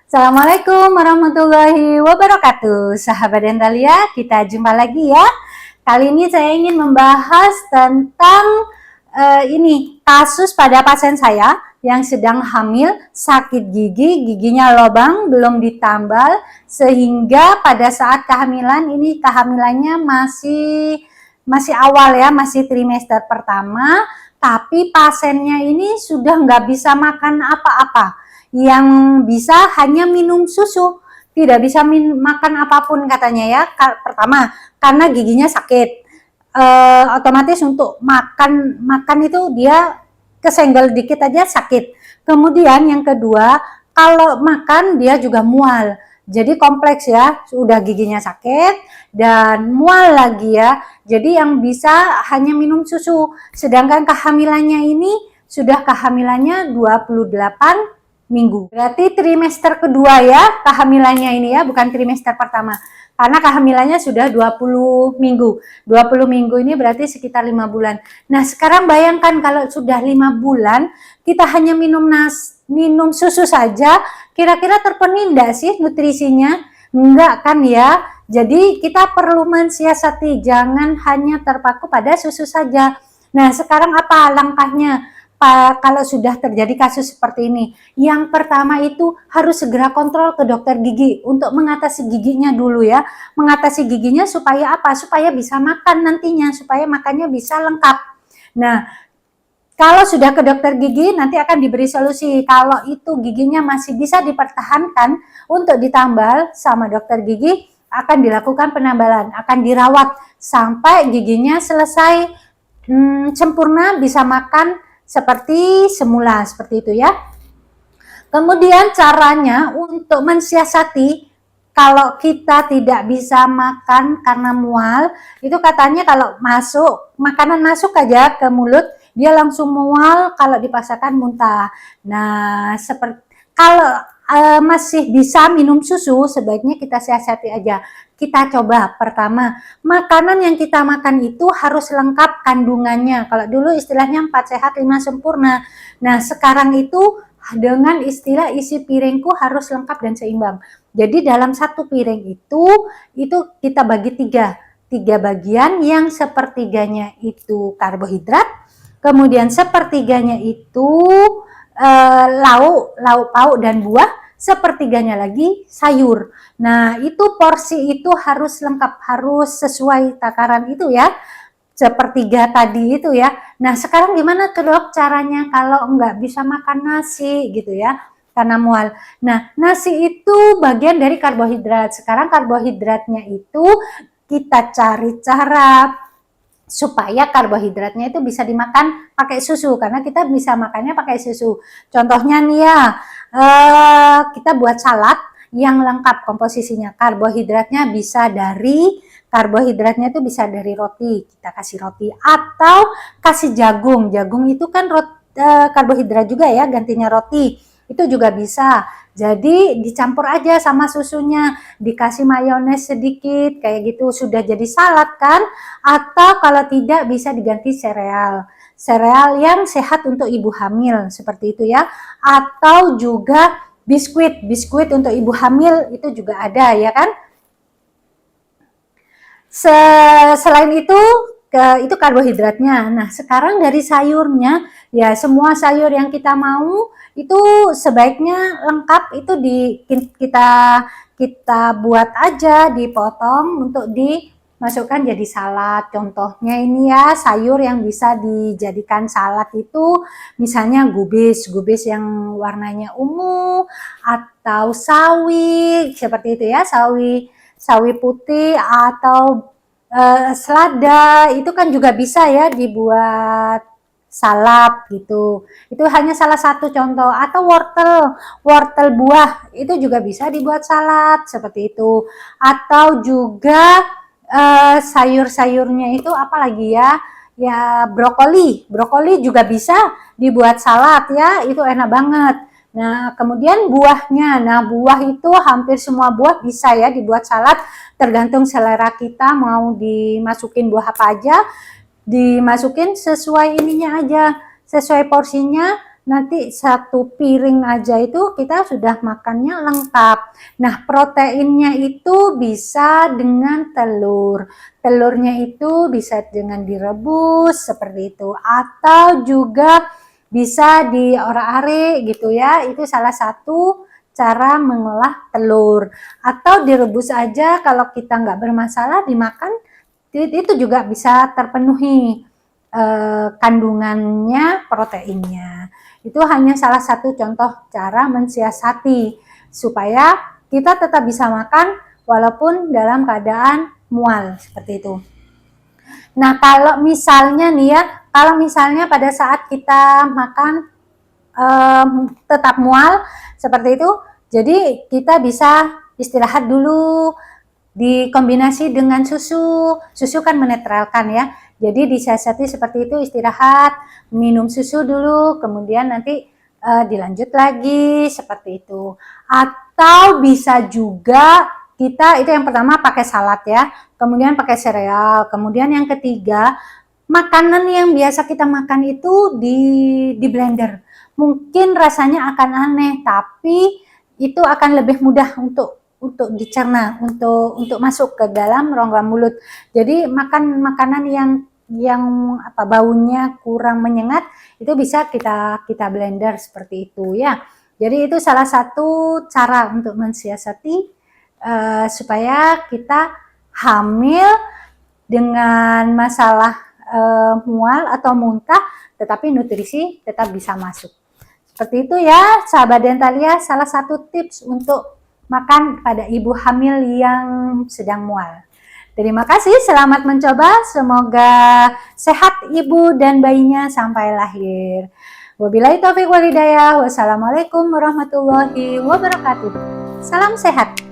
Assalamualaikum warahmatullahi wabarakatuh. Sahabat Dentalia, kita jumpa lagi ya. Kali ini saya ingin membahas tentang kasus pada pasien saya yang sedang hamil, sakit gigi, giginya lubang, belum ditambal, sehingga pada saat kehamilan ini kehamilannya masih awal ya, masih trimester pertama, tapi pasiennya ini sudah nggak bisa makan apa-apa, yang bisa hanya minum susu, tidak bisa makan apapun katanya ya. Pertama, karena giginya sakit, otomatis untuk makan itu dia kesenggol dikit aja sakit. Kemudian yang kedua, kalau makan dia juga mual. Jadi kompleks ya, sudah giginya sakit dan mual lagi ya. Jadi yang bisa hanya minum susu. Sedangkan kehamilannya ini sudah kehamilannya 28 minggu. Berarti trimester kedua ya kehamilannya ini ya, bukan trimester pertama. Karena kehamilannya sudah 20 minggu. 20 minggu ini berarti sekitar 5 bulan. Nah, sekarang bayangkan kalau sudah 5 bulan, kita hanya minum susu saja, kira-kira terpenuhi enggak sih nutrisinya? Enggak kan ya? Jadi kita perlu mensiasati, jangan hanya terpaku pada susu saja. Nah, sekarang apa langkahnya? Kalau sudah terjadi kasus seperti ini, yang pertama itu harus segera kontrol ke dokter gigi untuk mengatasi giginya dulu ya. Mengatasi giginya supaya apa? Supaya bisa makan nantinya, supaya makannya bisa lengkap. Nah, kalau sudah ke dokter gigi nanti akan diberi solusi. Kalau itu giginya masih bisa dipertahankan untuk ditambal sama dokter gigi, akan dilakukan penambalan, akan dirawat sampai giginya selesai sempurna, bisa makan seperti semula, seperti itu ya. Kemudian caranya untuk mensiasati kalau kita tidak bisa makan karena mual, itu katanya kalau makanan masuk aja ke mulut, dia langsung mual, kalau dipaksakan muntah. Nah, kalau masih bisa minum susu, sebaiknya kita siasati aja. Kita coba pertama, makanan yang kita makan itu harus lengkap kandungannya. Kalau dulu istilahnya 4 sehat 5 sempurna. Nah, sekarang itu dengan istilah isi piringku harus lengkap dan seimbang. Jadi dalam satu piring itu kita bagi tiga bagian, yang sepertiganya itu karbohidrat, kemudian sepertiganya itu lauk pauk dan buah, sepertiganya lagi sayur. Nah, itu porsi itu harus lengkap, harus sesuai takaran itu ya, sepertiga tadi itu ya. Nah, sekarang gimana tuh dok caranya kalau nggak bisa makan nasi gitu ya, karena mual. Nah, nasi itu bagian dari karbohidrat. Sekarang karbohidratnya itu kita cari cara supaya karbohidratnya itu bisa dimakan pakai susu, karena kita bisa makannya pakai susu. Contohnya nih ya, kita buat salad yang lengkap komposisinya. Karbohidratnya itu bisa dari roti, kita kasih roti, atau kasih jagung. Jagung itu kan karbohidrat juga ya, gantinya roti. Itu juga bisa. Jadi dicampur aja sama susunya, dikasih mayones sedikit, kayak gitu sudah jadi salad kan. Atau kalau tidak bisa diganti sereal yang sehat untuk ibu hamil, seperti itu ya. Atau juga biskuit untuk ibu hamil itu juga ada ya kan. Selain itu karbohidratnya. Nah, sekarang dari sayurnya, ya semua sayur yang kita mau itu sebaiknya lengkap, itu kita buat aja, dipotong untuk dimasukkan jadi salad. Contohnya ini ya, sayur yang bisa dijadikan salad itu misalnya gubis yang warnanya ungu, atau sawi, seperti itu ya, sawi putih, atau selada, itu kan juga bisa ya dibuat salad gitu. Itu hanya salah satu contoh. Atau wortel buah itu juga bisa dibuat salad seperti itu. Atau juga sayur-sayurnya itu apalagi ya, brokoli juga bisa dibuat salad ya, itu enak banget. Nah, kemudian buahnya. Nah, buah itu hampir semua buah bisa ya dibuat salad, tergantung selera kita mau dimasukin buah apa aja, dimasukin sesuai ininya aja, sesuai porsinya. nanti satu piring aja itu kita sudah makannya lengkap. Nah, proteinnya itu bisa dengan telur. Telurnya itu bisa dengan direbus seperti itu, atau juga bisa diorak-arik gitu ya. Itu salah satu cara mengolah telur. Atau direbus aja kalau kita nggak bermasalah, dimakan itu juga bisa terpenuhi kandungannya, proteinnya. Itu hanya salah satu contoh cara mensiasati supaya kita tetap bisa makan walaupun dalam keadaan mual seperti itu. Nah, kalau misalnya nih ya, kalau misalnya pada saat kita makan tetap mual seperti itu, jadi kita bisa istirahat dulu, dikombinasi dengan susu. Susu kan menetralkan ya. Jadi disiasati seperti itu, istirahat, minum susu dulu, kemudian nanti dilanjut lagi seperti itu. Atau bisa juga kita, itu yang pertama pakai salad ya, kemudian pakai sereal, kemudian yang ketiga makanan yang biasa kita makan itu di blender. Mungkin rasanya akan aneh, tapi itu akan lebih mudah untuk dicerna, untuk masuk ke dalam rongga mulut. Jadi makan makanan yang baunya kurang menyengat itu bisa kita blender seperti itu ya. Jadi itu salah satu cara untuk mensiasati supaya kita hamil dengan masalah mual atau muntah, tetapi nutrisi tetap bisa masuk. Seperti itu ya, sahabat Dentalia, salah satu tips untuk makan pada ibu hamil yang sedang mual. Terima kasih, selamat mencoba. Semoga sehat ibu dan bayinya sampai lahir. Wabillahi taufiq wal hidayah. Wassalamualaikum warahmatullahi wabarakatuh. Salam sehat.